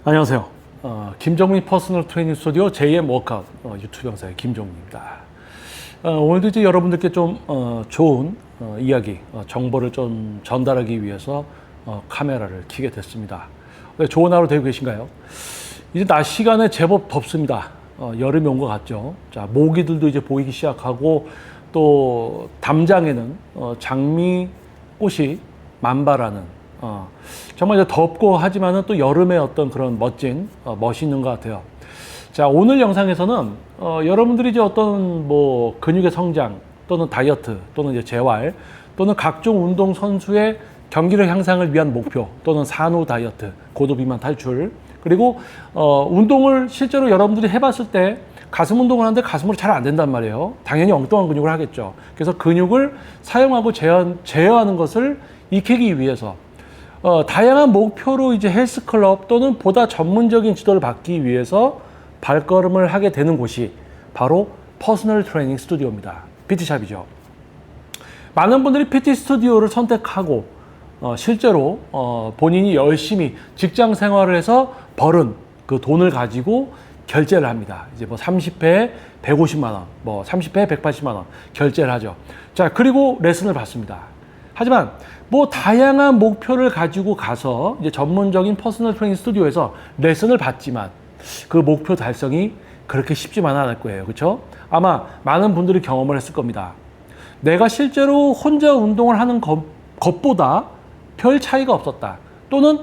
안녕하세요. 김정민 퍼스널 트레이닝 스튜디오 JM 워크아웃 유튜브 영상의 김정민입니다. 오늘도 이제 여러분들께 좀 좋은 이야기, 정보를 좀 전달하기 위해서 카메라를 켜게 됐습니다. 좋은 하루 되고 계신가요? 이제 낮 시간에 제법 덥습니다. 여름이 온 것 같죠. 자, 모기들도 이제 보이기 시작하고 또 담장에는 장미 꽃이 만발하는 정말 이제 덥고 하지만은 또 여름의 어떤 그런 멋있는 것 같아요. 자, 오늘 영상에서는 여러분들이 이제 어떤 뭐 근육의 성장 또는 다이어트 또는 이제 재활 또는 각종 운동 선수의 경기력 향상을 위한 목표 또는 산후 다이어트, 고도 비만 탈출, 그리고 운동을 실제로 여러분들이 해봤을 때 가슴 운동을 하는데 가슴으로 잘 안 된단 말이에요. 당연히 엉뚱한 근육을 하겠죠. 그래서 근육을 사용하고 제어하는 것을 익히기 위해서 다양한 목표로 이제 헬스클럽 또는 보다 전문적인 지도를 받기 위해서 발걸음을 하게 되는 곳이 바로 퍼스널 트레이닝 스튜디오입니다. PT샵이죠. 많은 분들이 PT 스튜디오를 선택하고 실제로 본인이 열심히 직장 생활을 해서 벌은 그 돈을 가지고 결제를 합니다. 이제 뭐 30회에 150만 원, 뭐 30회에 180만 원 결제를 하죠. 자, 그리고 레슨을 받습니다. 하지만 뭐 다양한 목표를 가지고 가서 이제 전문적인 퍼스널 트레이닝 스튜디오에서 레슨을 받지만 그 목표 달성이 그렇게 쉽지만은 않을 거예요. 그렇죠? 아마 많은 분들이 경험을 했을 겁니다. 내가 실제로 혼자 운동을 하는 것보다 별 차이가 없었다. 또는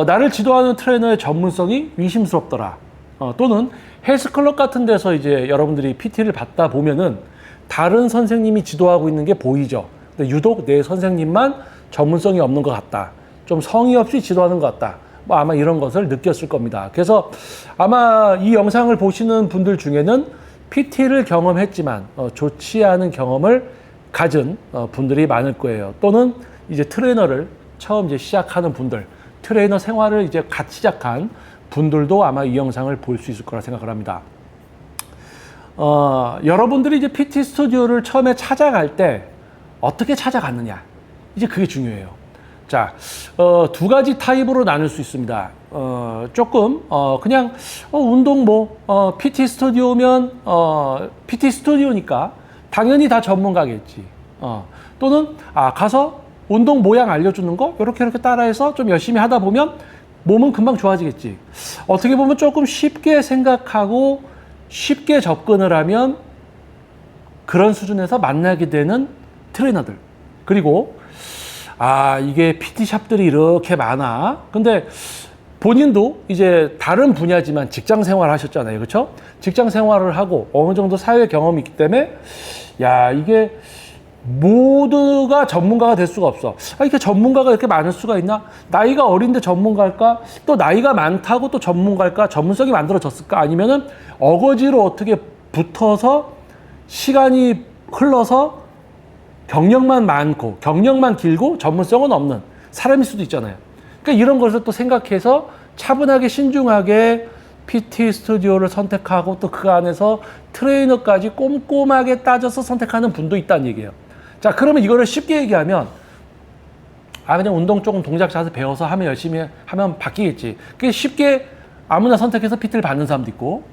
나를 지도하는 트레이너의 전문성이 의심스럽더라. 또는 헬스클럽 같은 데서 이제 여러분들이 PT를 받다 보면은 다른 선생님이 지도하고 있는 게 보이죠. 근데 유독 내 선생님만 전문성이 없는 것 같다. 좀 성의 없이 지도하는 것 같다. 뭐 아마 이런 것을 느꼈을 겁니다. 그래서 아마 이 영상을 보시는 분들 중에는 PT를 경험했지만 좋지 않은 경험을 가진 분들이 많을 거예요. 또는 이제 트레이너를 처음 이제 시작하는 분들, 트레이너 생활을 이제 갓 시작한 분들도 아마 이 영상을 볼 수 있을 거라 생각을 합니다. 여러분들이 이제 PT 스튜디오를 처음에 찾아갈 때 어떻게 찾아갔느냐, 이제 그게 중요해요. 자, 두 가지 타입으로 나눌 수 있습니다. 조금 그냥 운동 PT 스튜디오면 PT 스튜디오니까 당연히 다 전문가겠지. 또는 가서 운동 모양 알려주는 거 이렇게 따라해서 좀 열심히 하다 보면 몸은 금방 좋아지겠지. 어떻게 보면 조금 쉽게 생각하고 쉽게 접근을 하면 그런 수준에서 만나게 되는 트레이너들. 그리고 이게 PT샵들이 이렇게 많아. 근데 본인도 이제 다른 분야지만 직장 생활 하셨잖아요. 그렇죠? 직장 생활을 하고 어느 정도 사회 경험이 있기 때문에 이게 모두가 전문가가 될 수가 없어. 이렇게 전문가가 이렇게 많을 수가 있나? 나이가 어린데 전문가일까? 또 나이가 많다고 또 전문가일까? 전문성이 만들어졌을까? 아니면은 어거지로 어떻게 붙어서 시간이 흘러서 경력만 많고 경력만 길고 전문성은 없는 사람일 수도 있잖아요. 그러니까 이런 것을 또 생각해서 차분하게 신중하게 PT 스튜디오를 선택하고 또 그 안에서 트레이너까지 꼼꼼하게 따져서 선택하는 분도 있다는 얘기예요. 자, 그러면 이거를 쉽게 얘기하면 그냥 운동 조금 동작 자세 배워서 하면 열심히 하면 바뀌겠지. 그게 쉽게 아무나 선택해서 PT를 받는 사람도 있고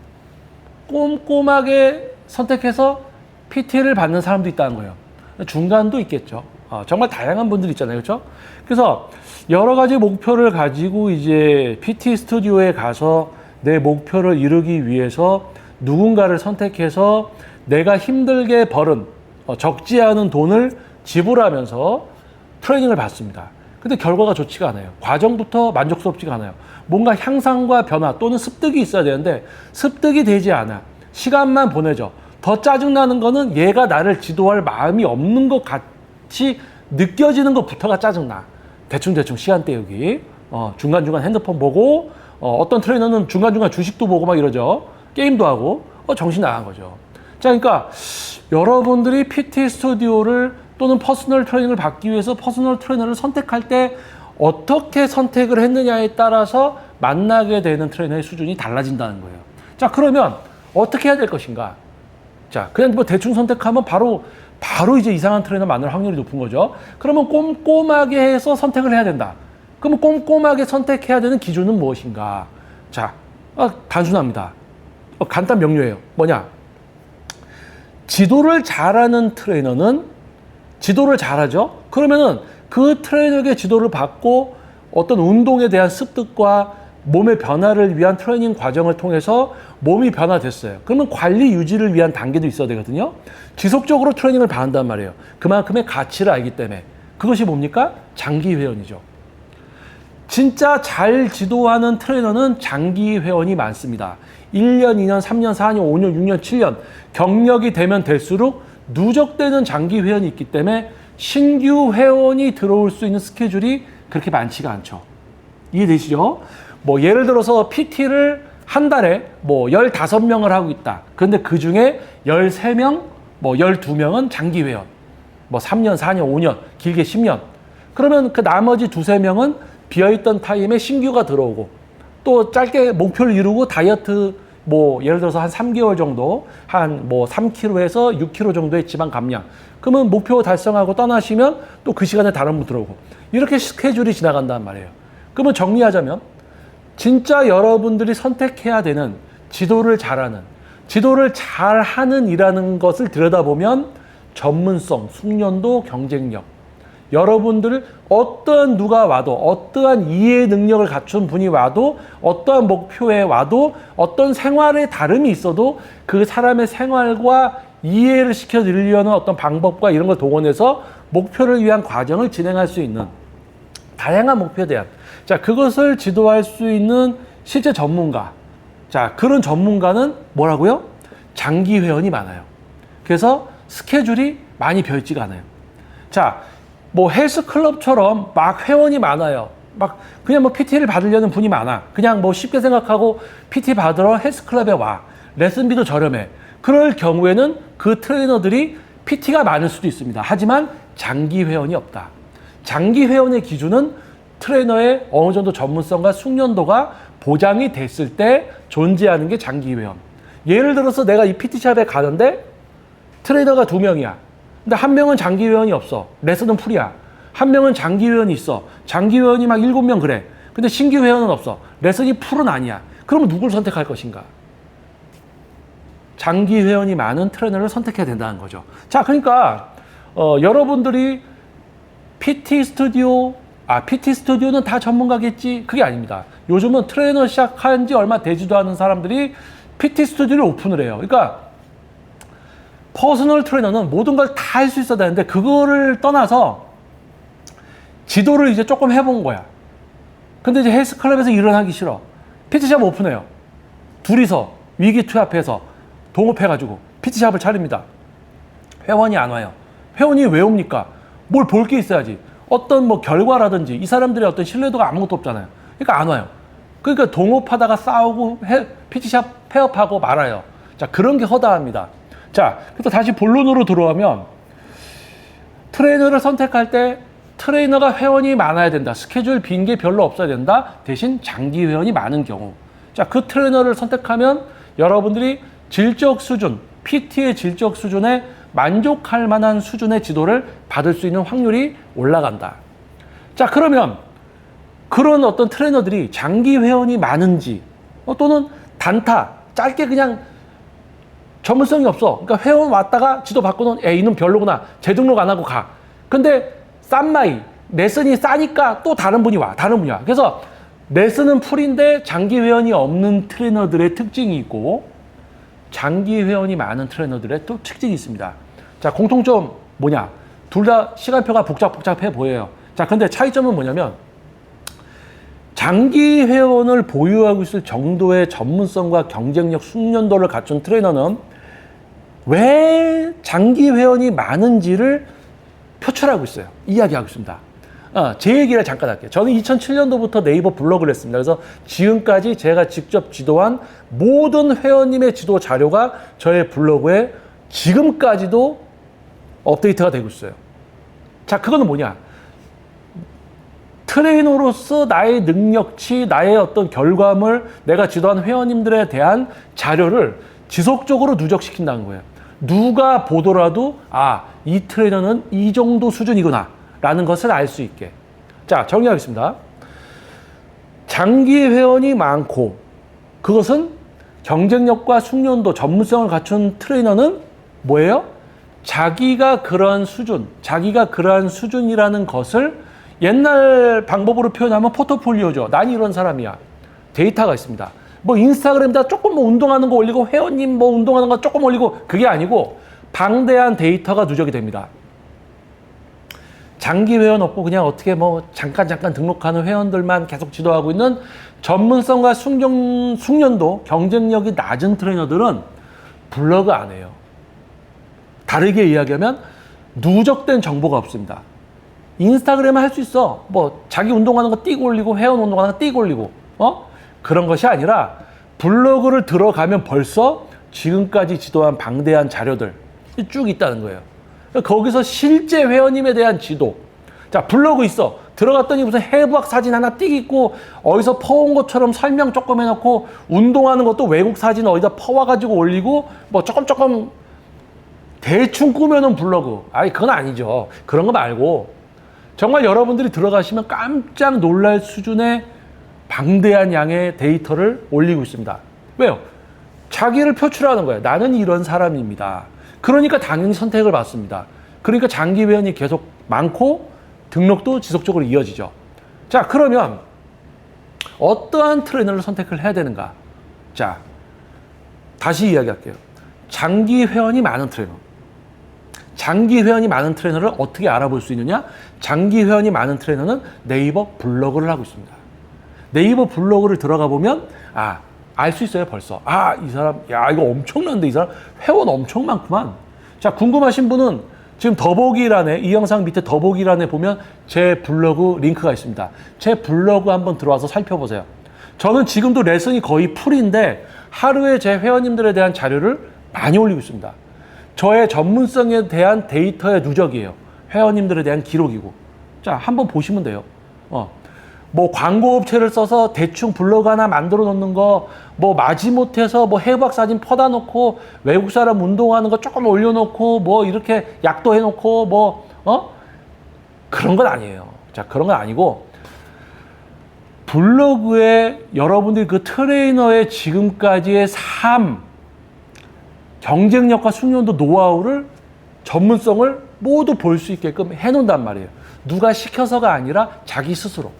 꼼꼼하게 선택해서 PT를 받는 사람도 있다는 거예요. 중간도 있겠죠. 정말 다양한 분들이 있잖아요. 그렇죠? 그래서 여러 가지 목표를 가지고 이제 PT 스튜디오에 가서 내 목표를 이루기 위해서 누군가를 선택해서 내가 힘들게 벌은 적지 않은 돈을 지불하면서 트레이닝을 받습니다. 근데 결과가 좋지가 않아요. 과정부터 만족스럽지가 않아요. 뭔가 향상과 변화 또는 습득이 있어야 되는데 습득이 되지 않아. 시간만 보내죠. 더 짜증나는 거는 얘가 나를 지도할 마음이 없는 것 같이 느껴지는 것부터가 짜증나. 대충 시간 때우기. 중간중간 핸드폰 보고 어떤 트레이너는 중간중간 주식도 보고 막 이러죠. 게임도 하고 정신 나간 거죠. 자, 그러니까 여러분들이 PT 스튜디오를 또는 퍼스널 트레이닝을 받기 위해서 퍼스널 트레이너를 선택할 때 어떻게 선택을 했느냐에 따라서 만나게 되는 트레이너의 수준이 달라진다는 거예요. 자, 그러면 어떻게 해야 될 것인가? 자, 그냥 뭐 대충 선택하면 바로 이제 이상한 트레이너 만날 확률이 높은 거죠. 그러면 꼼꼼하게 해서 선택을 해야 된다. 그러면 꼼꼼하게 선택해야 되는 기준은 무엇인가? 자, 단순합니다. 간단 명료해요. 뭐냐? 지도를 잘하는 트레이너는 지도를 잘하죠. 그러면은 그 트레이너에게 지도를 받고 어떤 운동에 대한 습득과 몸의 변화를 위한 트레이닝 과정을 통해서 몸이 변화됐어요. 그러면 관리 유지를 위한 단계도 있어야 되거든요. 지속적으로 트레이닝을 받는단 말이에요. 그만큼의 가치를 알기 때문에. 그것이 뭡니까? 장기 회원이죠. 진짜 잘 지도하는 트레이너는 장기 회원이 많습니다. 1년, 2년, 3년, 4년, 5년, 6년, 7년 경력이 되면 될수록 누적되는 장기 회원이 있기 때문에 신규 회원이 들어올 수 있는 스케줄이 그렇게 많지가 않죠. 이해되시죠? 뭐 예를 들어서 PT를 한 달에 뭐 15명을 하고 있다. 그런데 그 중에 13명, 뭐 12명은 장기 회원. 뭐 3년, 4년, 5년, 길게 10년. 그러면 그 나머지 2~3명은 비어있던 타임에 신규가 들어오고 또 짧게 목표를 이루고 다이어트 뭐 예를 들어서 한 3개월 정도 한 뭐 3kg에서 6kg 정도의 지방 감량. 그러면 목표 달성하고 떠나시면 또 그 시간에 다른 분 들어오고 이렇게 스케줄이 지나간단 말이에요. 그러면 정리하자면 진짜 여러분들이 선택해야 되는 지도를 잘하는, 지도를 잘하는 이라는 것을 들여다보면 전문성, 숙련도, 경쟁력. 여러분들 어떠한 누가 와도 어떠한 이해 능력을 갖춘 분이 와도 어떠한 목표에 와도 어떤 생활에 다름이 있어도 그 사람의 생활과 이해를 시켜드리려는 어떤 방법과 이런 걸 동원해서 목표를 위한 과정을 진행할 수 있는 다양한 목표에 대한 그것을 지도할 수 있는 실제 전문가. 그런 전문가는 뭐라고요? 장기 회원이 많아요. 그래서 스케줄이 많이 비어있지가 않아요. 뭐 헬스클럽처럼 막 회원이 많아요. 막 그냥 뭐 PT를 받으려는 분이 많아. 그냥 뭐 쉽게 생각하고 PT 받으러 헬스클럽에 와. 레슨비도 저렴해. 그럴 경우에는 그 트레이너들이 PT가 많을 수도 있습니다. 하지만 장기 회원이 없다. 장기 회원의 기준은 트레이너의 어느 정도 전문성과 숙련도가 보장이 됐을 때 존재하는 게 장기 회원. 예를 들어서 내가 이 PT샵에 가는데 트레이너가 2명이야. 근데 한 명은 장기 회원이 없어. 레슨은 풀이야. 한 명은 장기 회원이 있어. 장기 회원이 막 7명 그래. 근데 신규 회원은 없어. 레슨이 풀은 아니야. 그러면 누굴 선택할 것인가? 장기 회원이 많은 트레이너를 선택해야 된다는 거죠. 그러니까 여러분들이 PT 스튜디오는 다 전문가겠지? 그게 아닙니다. 요즘은 트레이너 시작한 지 얼마 되지도 않은 사람들이 PT 스튜디오를 오픈을 해요. 그러니까 퍼스널 트레이너는 모든 걸 다 할 수 있어야 되는데 그거를 떠나서 지도를 이제 조금 해본 거야. 근데 이제 헬스클럽에서 일을 하기 싫어. PT샵 오픈해요. 둘이서 위기 투합해서 동업해가지고 PT샵을 차립니다. 회원이 안 와요. 회원이 왜 옵니까? 뭘 볼 게 있어야지. 어떤 뭐 결과라든지 이 사람들의 어떤 신뢰도가 아무것도 없잖아요. 그러니까 안 와요. 그러니까 동업하다가 싸우고 PT샵 폐업하고 말아요. 그런 게 허다합니다. 그래서 다시 본론으로 들어오면 트레이너를 선택할 때 트레이너가 회원이 많아야 된다. 스케줄 빈 게 별로 없어야 된다. 대신 장기 회원이 많은 경우. 그 트레이너를 선택하면 여러분들이 질적 수준, PT의 질적 수준에 만족할 만한 수준의 지도를 받을 수 있는 확률이 올라간다. 그러면 그런 어떤 트레이너들이 장기 회원이 많은지 또는 단타, 짧게 그냥 전문성이 없어. 그러니까 회원 왔다가 지도 받고는 이놈 별로구나. 재등록 안 하고 가. 근데 싼 마이, 레슨이 싸니까 또 다른 분이 와. 그래서 레슨은 풀인데 장기 회원이 없는 트레이너들의 특징이 있고 장기 회원이 많은 트레이너들의 또 특징이 있습니다. 공통점 뭐냐? 둘 다 시간표가 복잡해 보여요. 근데 차이점은 뭐냐면 장기 회원을 보유하고 있을 정도의 전문성과 경쟁력, 숙련도를 갖춘 트레이너는 왜 장기 회원이 많은지를 표출하고 있어요. 이야기하고 있습니다. 제 얘기를 잠깐 할게요. 저는 2007년도부터 네이버 블로그를 했습니다. 그래서 지금까지 제가 직접 지도한 모든 회원님의 지도 자료가 저의 블로그에 지금까지도 업데이트가 되고 있어요. 그거는 뭐냐? 트레이너로서 나의 능력치, 나의 어떤 결과물, 내가 지도한 회원님들에 대한 자료를 지속적으로 누적시킨다는 거예요. 누가 보더라도 이 트레이너는 이 정도 수준이구나 라는 것을 알 수 있게. 자, 정리하겠습니다. 장기 회원이 많고, 그리고 장기 회원이 많은 트레이너는 왜 장기 회원이 많은지를 표출하고 있습니다. 제 얘기를 잠깐 할게요. 저는 2007년도부터 네이버 블로그를 했습니다. 그래서 지금까지 제가 직접 지도한 모든 회원님의 지도 자료가 저의 블로그에 지금까지도 업데이트가 되고 있어요. 그것은 경쟁력과 숙련도, 전문성을 갖춘 트레이너는 뭐예요? 자기가 그러한 수준이라는 것을 옛날 방법으로 표현하면 포트폴리오죠. 난 이런 사람이야. 데이터가 있습니다. 뭐 인스타그램에다 조금 뭐 운동하는 거 올리고 회원님 뭐 운동하는 거 조금 올리고 그게 아니고 방대한 데이터가 누적이 됩니다. 장기 회원 없고 그냥 어떻게 뭐 잠깐 등록하는 회원들만 계속 지도하고 있는 전문성과 숙련도, 경쟁력이 낮은 트레이너들은 블로그 안 해요. 다르게 이야기하면 누적된 정보가 없습니다. 인스타그램은 할 수 있어. 뭐 자기 운동하는 거 띄고 올리고 회원 운동하는 거 띄고 올리고 그런 것이 아니라 블로그를 들어가면 벌써 지금까지 지도한 방대한 자료들 쭉 있다는 거예요. 거기서 실제 회원님에 대한 지도. 자, 블로그 있어. 들어갔더니 무슨 해부학 사진 하나 띡 있고 어디서 퍼온 것처럼 설명 조금 해놓고 운동하는 것도 외국 사진 어디다 퍼와가지고 올리고 뭐 조금 대충 꾸며놓은 블로그. 아니, 그건 아니죠. 그런 거 말고 정말 여러분들이 들어가시면 깜짝 놀랄 수준의 방대한 양의 데이터를 올리고 있습니다. 왜요? 자기를 표출하는 거예요. 나는 이런 사람입니다. 그러니까 당연히 선택을 받습니다. 그러니까 장기 회원이 계속 많고 등록도 지속적으로 이어지죠. 자, 그러면 어떠한 트레이너를 선택을 해야 되는가? 자, 다시 이야기할게요. 장기 회원이 많은 트레이너. 장기 회원이 많은 트레이너를 어떻게 알아볼 수 있느냐? 장기 회원이 많은 트레이너는 네이버 블로그를 하고 있습니다. 네이버 블로그를 들어가 보면 알 수 있어요, 벌써. 이 사람, 이거 엄청난데, 이 사람 회원 엄청 많구만. 자, 궁금하신 분은 지금 더보기란에, 이 영상 밑에 더보기란에 보면 제 블로그 링크가 있습니다. 제 블로그 한번 들어와서 살펴보세요. 저는 지금도 레슨이 거의 풀인데 하루에 제 회원님들에 대한 자료를 많이 올리고 있습니다. 저의 전문성에 대한 데이터의 누적이에요. 회원님들에 대한 기록이고. 자, 한번 보시면 돼요. 뭐 광고업체를 써서 대충 블로그 하나 만들어 놓는 거, 뭐 마지못해서 뭐 해부학 사진 퍼다 놓고 외국 사람 운동하는 거 조금 올려놓고 뭐 이렇게 약도 해놓고 뭐 그런 건 아니에요. 자, 그런 건 아니고 블로그에 여러분들이 그 트레이너의 지금까지의 삶, 경쟁력과 숙련도, 노하우를, 전문성을 모두 볼 수 있게끔 해놓는단 말이에요. 누가 시켜서가 아니라 자기 스스로.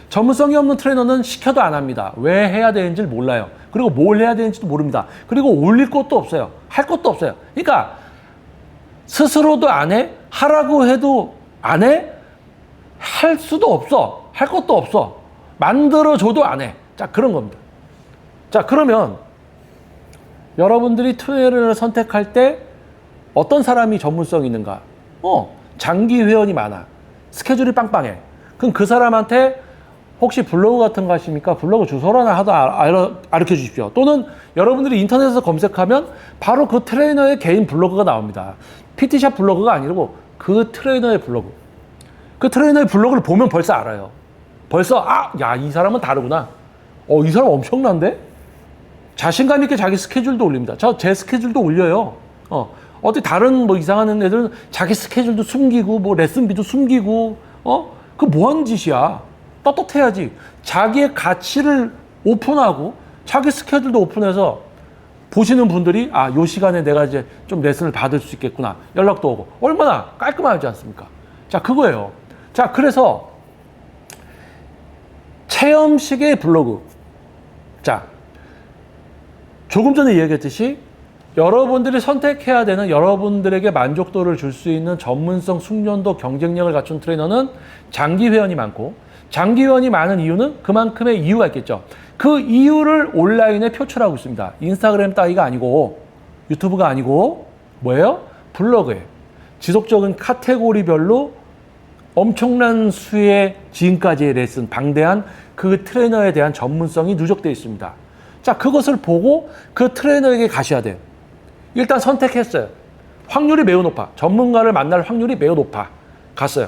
전문성이 없는 트레이너는 시켜도 안 합니다. 왜 해야 되는지를 몰라요. 그리고 뭘 해야 되는지도 모릅니다. 그리고 올릴 것도 없어요. 할 것도 없어요. 그러니까 스스로도 안 해, 하라고 해도 안 해, 할 수도 없어, 할 것도 없어, 만들어줘도 안 해. 자, 그런 겁니다. 자, 그러면 여러분들이 트레이너를 선택할 때 어떤 사람이 전문성이 있는가? 장기 회원이 많아. 스케줄이 빵빵해. 그럼 그 사람한테 혹시 블로그 같은 거 하십니까? 블로그 주소라나 하도 알려켜 주십시오. 또는 여러분들이 인터넷에서 검색하면 바로 그 트레이너의 개인 블로그가 나옵니다. PT샵 블로그가 아니고 그 트레이너의 블로그. 그 트레이너의 블로그를 보면 벌써 알아요. 벌써 이 사람은 다르구나. 이 사람 엄청난데? 자신감 있게 자기 스케줄도 올립니다. 제 스케줄도 올려요. 어디 다른 뭐 이상한 애들은 자기 스케줄도 숨기고 뭐 레슨비도 숨기고 그 뭐 하는 짓이야. 떳떳해야지. 자기의 가치를 오픈하고 자기 스케줄도 오픈해서 보시는 분들이 요 시간에 내가 이제 좀 레슨을 받을 수 있겠구나. 연락도 오고. 얼마나 깔끔하지 않습니까? 자, 그거예요. 자, 그래서 체험식의 블로그. 자, 조금 전에 이야기했듯이 여러분들이 선택해야 되는, 여러분들에게 만족도를 줄 수 있는 전문성, 숙련도, 경쟁력을 갖춘 트레이너는 장기 회원이 많고, 장기 회원이 많은 이유는 그만큼의 이유가 있겠죠. 그 이유를 온라인에 표출하고 있습니다. 인스타그램 따위가 아니고, 유튜브가 아니고, 뭐예요? 블로그에 지속적인 카테고리별로 엄청난 수의 지금까지의 레슨, 방대한 그 트레이너에 대한 전문성이 누적되어 있습니다. 자, 그것을 보고 그 트레이너에게 가셔야 돼요. 일단 선택했어요. 확률이 매우 높아. 전문가를 만날 확률이 매우 높아. 갔어요.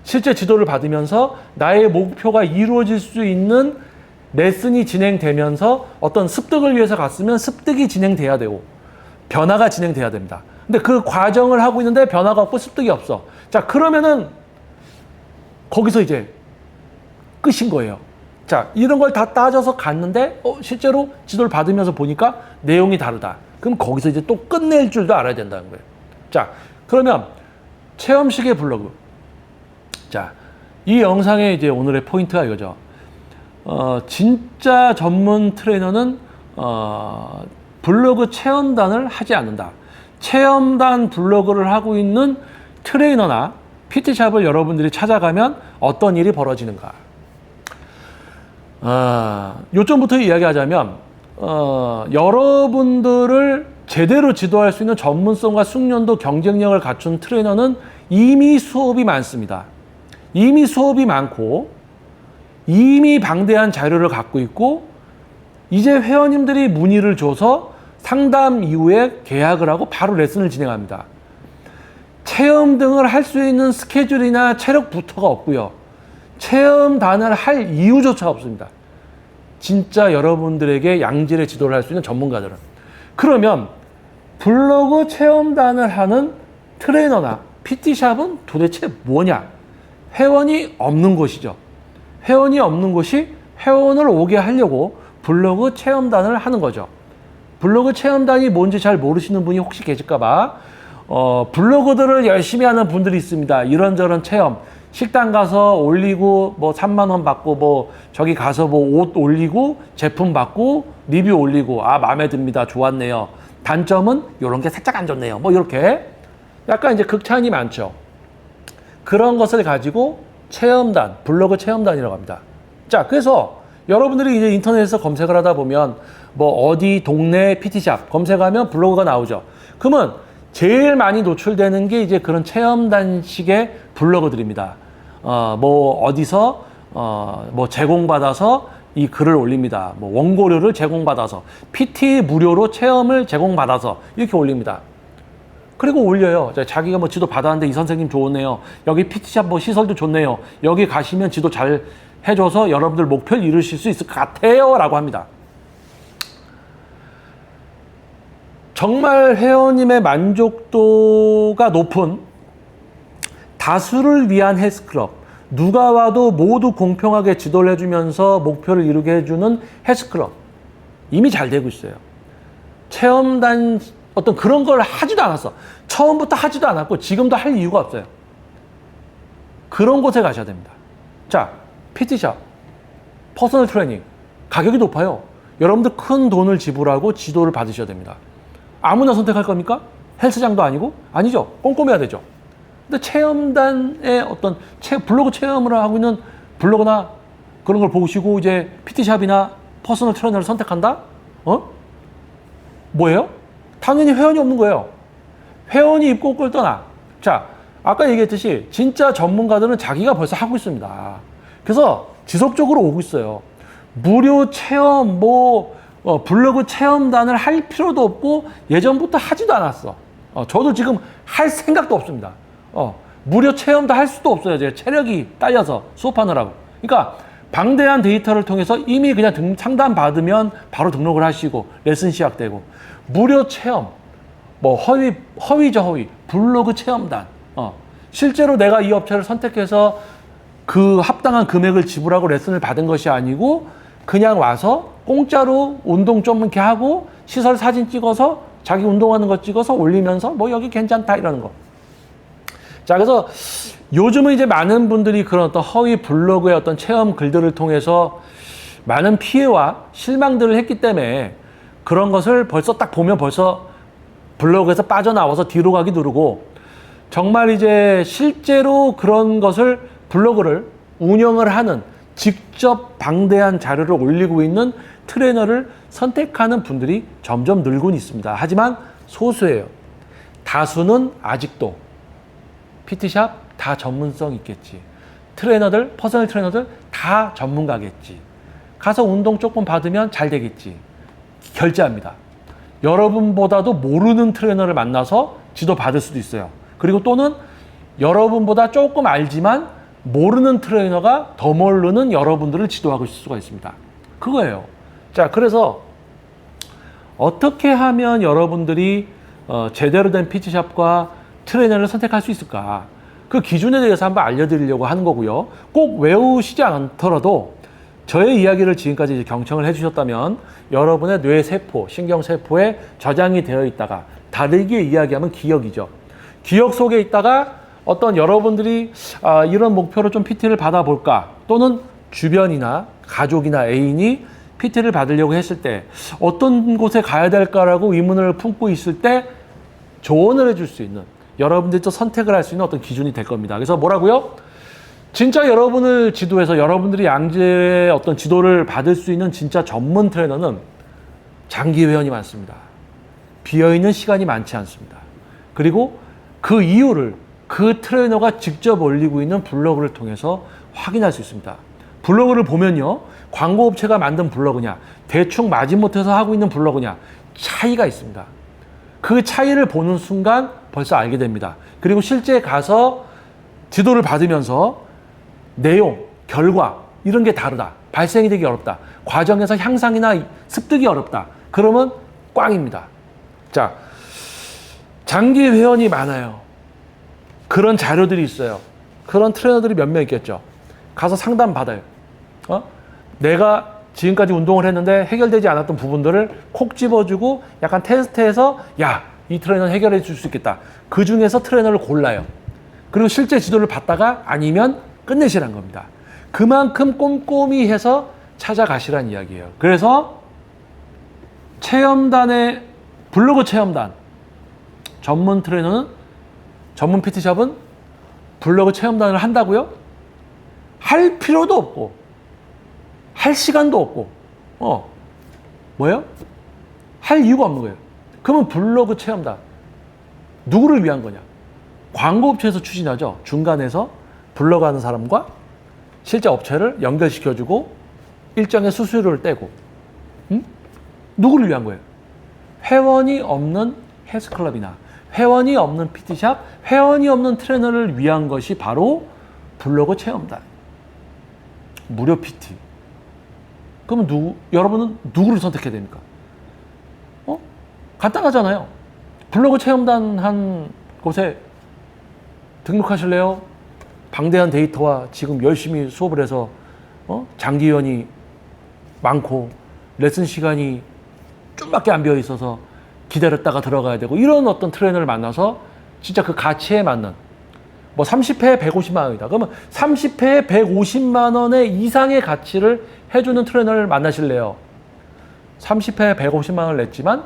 실제 지도를 받으면서 나의 목표가 이루어질 수 있는 레슨이 진행되면서 어떤 습득을 위해서 갔으면 습득이 진행돼야 되고 변화가 진행돼야 됩니다. 근데 그 과정을 하고 있는데 변화가 없고 습득이 없어. 자, 그러면은 거기서 이제 끝인 거예요. 자, 이런 걸 다 따져서 갔는데 실제로 지도를 받으면서 보니까 내용이 다르다. 그럼 거기서 이제 또 끝낼 줄도 알아야 된다는 거예요. 자, 그러면 체험식의 블로그. 자, 이 영상의 이제 오늘의 포인트가 이거죠. 진짜 전문 트레이너는 블로그 체험단을 하지 않는다. 체험단 블로그를 하고 있는 트레이너나 PT샵을 여러분들이 찾아가면 어떤 일이 벌어지는가. 요점부터 이야기하자면 여러분들을 제대로 지도할 수 있는 전문성과 숙련도 경쟁력을 갖춘 트레이너는 이미 수업이 많습니다. 이미 수업이 많고 이미 방대한 자료를 갖고 있고 이제 회원님들이 문의를 줘서 상담 이후에 계약을 하고 바로 레슨을 진행합니다. 체험 등을 할 수 있는 스케줄이나 체력부터가 없고요. 체험단을 할 이유조차 없습니다. 진짜 여러분들에게 양질의 지도를 할 수 있는 전문가들은. 그러면 블로그 체험단을 하는 트레이너나 PT샵은 도대체 뭐냐? 회원이 없는 곳이죠. 회원이 없는 곳이 회원을 오게 하려고 블로그 체험단을 하는 거죠. 블로그 체험단이 뭔지 잘 모르시는 분이 혹시 계실까봐 블로그들을 열심히 하는 분들이 있습니다. 이런저런 체험, 식당 가서 올리고 뭐 3만 원 받고 뭐 저기 가서 뭐 옷 올리고 제품 받고 리뷰 올리고 마음에 듭니다. 좋았네요. 단점은 이런 게 살짝 안 좋네요. 뭐 이렇게 약간 이제 극찬이 많죠. 그런 것을 가지고 체험단, 블로그 체험단이라고 합니다. 자, 그래서 여러분들이 이제 인터넷에서 검색을 하다 보면 뭐 어디 동네 PT샵 검색하면 블로그가 나오죠. 그러면 제일 많이 노출되는 게 이제 그런 체험단식의 블로그들입니다. 뭐 어디서 뭐 제공받아서 이 글을 올립니다. 뭐 원고료를 제공받아서 PT 무료로 체험을 제공받아서 이렇게 올립니다. 그리고 올려요. 자기가 뭐 지도 받았는데 이 선생님 좋으네요. 여기 PT샵 뭐 시설도 좋네요. 여기 가시면 지도 잘 해줘서 여러분들 목표를 이루실 수 있을 것 같아요. 라고 합니다. 정말 회원님의 만족도가 높은 다수를 위한 헬스클럽, 누가 와도 모두 공평하게 지도를 해주면서 목표를 이루게 해주는 헬스클럽 이미 잘 되고 있어요. 체험단 어떤 그런 걸 하지도 않았어. 처음부터 하지도 않았고 지금도 할 이유가 없어요. 그런 곳에 가셔야 됩니다. 자, PT샵, 퍼스널 트레이닝 가격이 높아요. 여러분들 큰 돈을 지불하고 지도를 받으셔야 됩니다. 아무나 선택할 겁니까? 헬스장도 아니고? 아니죠. 꼼꼼해야 되죠. 근데 체험단의 어떤 블로그 체험을 하고 있는 블로그나 그런 걸 보시고 이제 PT샵이나 퍼스널 트레이너를 선택한다? 뭐예요? 당연히 회원이 없는 거예요. 회원이 입고 꼴 떠나. 자, 아까 얘기했듯이 진짜 전문가들은 자기가 벌써 하고 있습니다. 그래서 지속적으로 오고 있어요. 무료 체험, 블로그 체험단을 할 필요도 없고 예전부터 하지도 않았어. 저도 지금 할 생각도 없습니다. 무료 체험도 할 수도 없어요. 제 체력이 딸려서 수업하느라고. 그러니까 방대한 데이터를 통해서 이미 그냥 상담 받으면 바로 등록을 하시고 레슨 시작되고 무료 체험, 뭐 허위죠, 허위. 블로그 체험단. 실제로 내가 이 업체를 선택해서 그 합당한 금액을 지불하고 레슨을 받은 것이 아니고 그냥 와서 공짜로 운동 좀 이렇게 하고 시설 사진 찍어서 자기 운동하는 거 찍어서 올리면서 뭐 여기 괜찮다 이러는 거. 자, 그래서 요즘은 이제 많은 분들이 그런 어떤 허위 블로그의 어떤 체험 글들을 통해서 많은 피해와 실망들을 했기 때문에 그런 것을 벌써 딱 보면 벌써 블로그에서 빠져나와서 뒤로 가기 누르고 정말 이제 실제로 그런 것을 블로그를 운영을 하는 직접 방대한 자료를 올리고 있는 트레이너를 선택하는 분들이 점점 늘고 있습니다. 하지만 소수예요. 다수는 아직도 PT샵 다 전문성 있겠지. 트레이너들, 퍼스널 트레이너들 다 전문가겠지. 가서 운동 조금 받으면 잘 되겠지. 결제합니다. 여러분보다도 모르는 트레이너를 만나서 지도 받을 수도 있어요. 그리고 또는 여러분보다 조금 알지만 모르는 트레이너가 더 모르는 여러분들을 지도하고 있을 수가 있습니다. 그거예요. 자, 그래서 어떻게 하면 여러분들이 제대로 된 PT샵과 트레이너를 선택할 수 있을까? 그 기준에 대해서 한번 알려드리려고 하는 거고요. 꼭 외우시지 않더라도 저의 이야기를 지금까지 이제 경청을 해주셨다면 여러분의 뇌세포, 신경세포에 저장이 되어 있다가 다르게 이야기하면 기억이죠. 기억 속에 있다가 어떤 여러분들이 이런 목표로 좀 PT를 받아볼까, 또는 주변이나 가족이나 애인이 PT를 받으려고 했을 때 어떤 곳에 가야 될까라고 의문을 품고 있을 때 조언을 해줄 수 있는, 여러분들이 또 선택을 할 수 있는 어떤 기준이 될 겁니다. 그래서 뭐라고요? 진짜 여러분을 지도해서 여러분들이 양질의 어떤 지도를 받을 수 있는 진짜 전문 트레이너는 장기 회원이 많습니다. 비어있는 시간이 많지 않습니다. 그리고 그 이유를 그 트레이너가 직접 올리고 있는 블로그를 통해서 확인할 수 있습니다. 블로그를 보면요, 광고업체가 만든 블로그냐, 대충 마지못해서 하고 있는 블로그냐, 차이가 있습니다. 그 차이를 보는 순간 벌써 알게 됩니다. 그리고 실제 가서 지도를 받으면서 내용, 결과 이런 게 다르다, 발생이 되기 어렵다, 과정에서 향상이나 습득이 어렵다, 그러면 꽝입니다. 자, 장기 회원이 많아요. 그런 자료들이 있어요. 그런 트레이너들이 몇 명 있겠죠. 가서 상담 받아요. 내가 지금까지 운동을 했는데 해결되지 않았던 부분들을 콕 집어주고 약간 테스트해서 야, 이 트레이너는 해결해 줄 수 있겠다. 그 중에서 트레이너를 골라요. 그리고 실제 지도를 받다가 아니면 끝내시라는 겁니다. 그만큼 꼼꼼히 해서 찾아가시란 이야기예요. 그래서 체험단의 블로그 체험단, 전문 트레이너는, 전문 PT샵은 블로그 체험단을 한다고요? 할 필요도 없고 할 시간도 없고 뭐예요? 할 이유가 없는 거예요. 그러면 블로그 체험단 누구를 위한 거냐? 광고업체에서 추진하죠. 중간에서 블로그 하는 사람과 실제 업체를 연결시켜주고 일정의 수수료를 떼고, 누구를 위한 거예요? 회원이 없는 헬스클럽이나 회원이 없는 PT샵, 회원이 없는 트레이너를 위한 것이 바로 블로그 체험단, 무료 PT. 그러면 여러분은 누구를 선택해야 됩니까? 간단하잖아요. 블로그 체험단 한 곳에 등록하실래요? 방대한 데이터와 지금 열심히 수업을 해서 장기회원이 많고 레슨 시간이 좀밖에 안 비어 있어서 기다렸다가 들어가야 되고, 이런 어떤 트레이너를 만나서 진짜 그 가치에 맞는, 뭐 30회에 150만 원이다. 그러면 30회에 150만 원의 이상의 가치를 해주는 트레이너를 만나실래요? 30회에 150만 원을 냈지만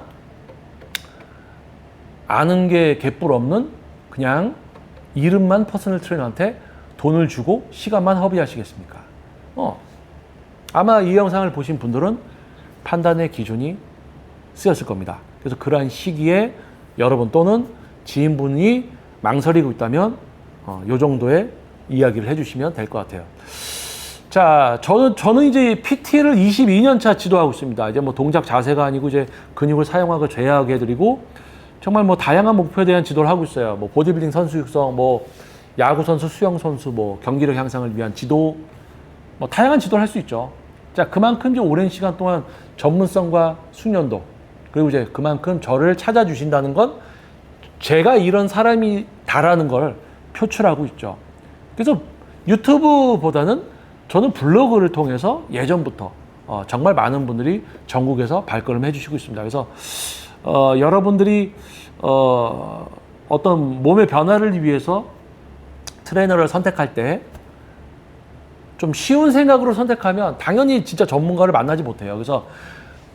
아는 게 개뿔 없는 그냥 이름만 퍼스널 트레이너한테 돈을 주고 시간만 허비하시겠습니까? 아마 이 영상을 보신 분들은 판단의 기준이 쓰였을 겁니다. 그래서 그러한 시기에 여러분 또는 지인분이 망설이고 있다면 요 정도의 이야기를 해주시면 될 것 같아요. 자, 저는 이제 PT를 22년 차 지도하고 있습니다. 이제 뭐 동작 자세가 아니고 이제 근육을 사용하고 제어하게 해드리고, 정말 뭐 다양한 목표에 대한 지도를 하고 있어요. 뭐 보디빌딩 선수 육성, 뭐 야구 선수, 수영 선수, 뭐 경기력 향상을 위한 지도, 뭐 다양한 지도를 할 수 있죠. 자, 그만큼 이제 오랜 시간 동안 전문성과 숙련도, 그리고 이제 그만큼 저를 찾아주신다는 건 제가 이런 사람이다라는 걸 표출하고 있죠. 그래서 유튜브보다는 저는 블로그를 통해서 예전부터 정말 많은 분들이 전국에서 발걸음 해주시고 있습니다. 그래서 여러분들이 어떤 몸의 변화를 위해서 트레이너를 선택할 때 좀 쉬운 생각으로 선택하면 당연히 진짜 전문가를 만나지 못해요. 그래서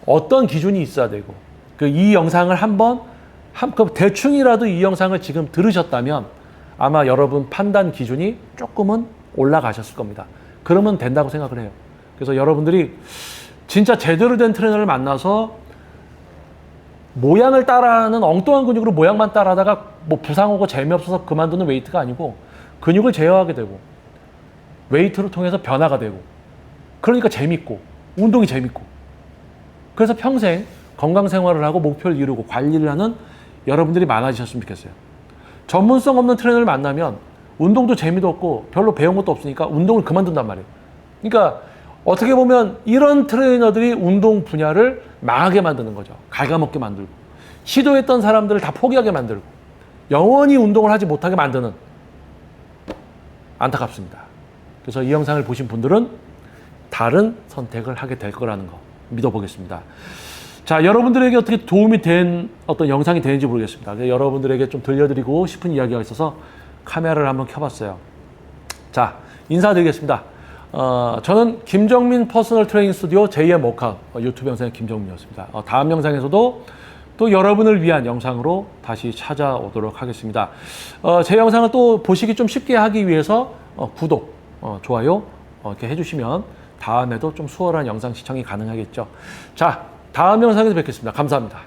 어떤 기준이 있어야 되고, 이 영상을 한번 대충이라도 이 영상을 지금 들으셨다면 아마 여러분 판단 기준이 조금은 올라가셨을 겁니다. 그러면 된다고 생각을 해요. 그래서 여러분들이 진짜 제대로 된 트레이너를 만나서 모양을 따라하는 엉뚱한 근육으로 모양만 따라하다가 뭐 부상 오고 재미없어서 그만두는 웨이트가 아니고, 근육을 제어하게 되고 웨이트를 통해서 변화가 되고, 그러니까 재밌고 운동이 재밌고, 그래서 평생 건강 생활을 하고 목표를 이루고 관리를 하는 여러분들이 많아지셨으면 좋겠어요. 전문성 없는 트레이너를 만나면 운동도 재미도 없고 별로 배운 것도 없으니까 운동을 그만둔단 말이에요. 그러니까 어떻게 보면 이런 트레이너들이 운동 분야를 망하게 만드는 거죠. 갉아먹게 만들고, 시도했던 사람들을 다 포기하게 만들고, 영원히 운동을 하지 못하게 만드는, 안타깝습니다. 그래서 이 영상을 보신 분들은 다른 선택을 하게 될 거라는 거 믿어보겠습니다. 자, 여러분들에게 어떻게 도움이 된 어떤 영상이 되는지 모르겠습니다. 여러분들에게 좀 들려드리고 싶은 이야기가 있어서 카메라를 한번 켜봤어요. 자, 인사드리겠습니다. 저는 김정민 퍼스널 트레이닝 스튜디오 제2의 워크아웃 유튜브 영상의 김정민이었습니다. 다음 영상에서도 또 여러분을 위한 영상으로 다시 찾아오도록 하겠습니다. 제 영상을 또 보시기 좀 쉽게 하기 위해서 구독, 좋아요 이렇게 해주시면 다음에도 좀 수월한 영상 시청이 가능하겠죠. 자, 다음 영상에서 뵙겠습니다. 감사합니다.